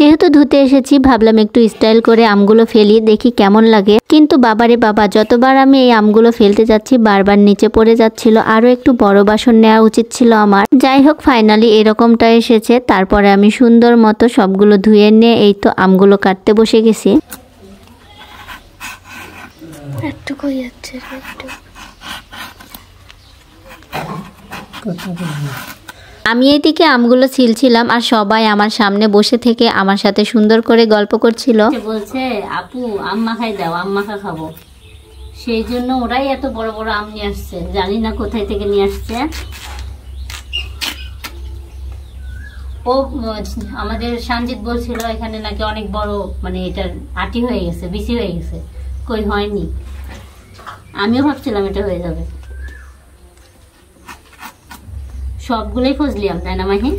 যেহেতু ধুতে এসেছি ভাবলাম একটু স্টাইল করে আমগুলো ফেলি, দেখি কেমন লাগে। কিন্তু বাবারে বাবা, যতবার আমি এই আমগুলো ফেলতে যাচ্ছি বারবার নিচে পড়ে যাচ্ছিল। আরো একটু বড় বাসন নেওয়া উচিত ছিল আমার। যাই হোক, ফাইনালি এরকমটা এসেছে। তারপরে আমি সুন্দর মতো সবগুলো ধুয়ে নিয়ে এই তো আমগুলো কাটতে বসে গেছি। আমি এইদিকে আমগুলো ছিলছিলাম আর সবাই আমার সামনে বসে থেকে আমার সাথে সুন্দর করে গল্প করছিল। বলছে আপু আম মাখাই দাও, আম মাখা খাবো। সেই জন্য ওরাই এত বড় বড় আম নিয়ে আসছে, জানি না কোথায় থেকে নিয়ে আসছে। ও আমাদের সঞ্জিত বলছিল এখানে নাকি অনেক বড়, মানে এটার আটি হয়ে গেছে, বিচি হয়ে গেছে। কই হয়নি, আমিও ভাবছিলাম এটা হয়ে যাবে। সবগুলোই ফজলি আম, তাই না মাহি?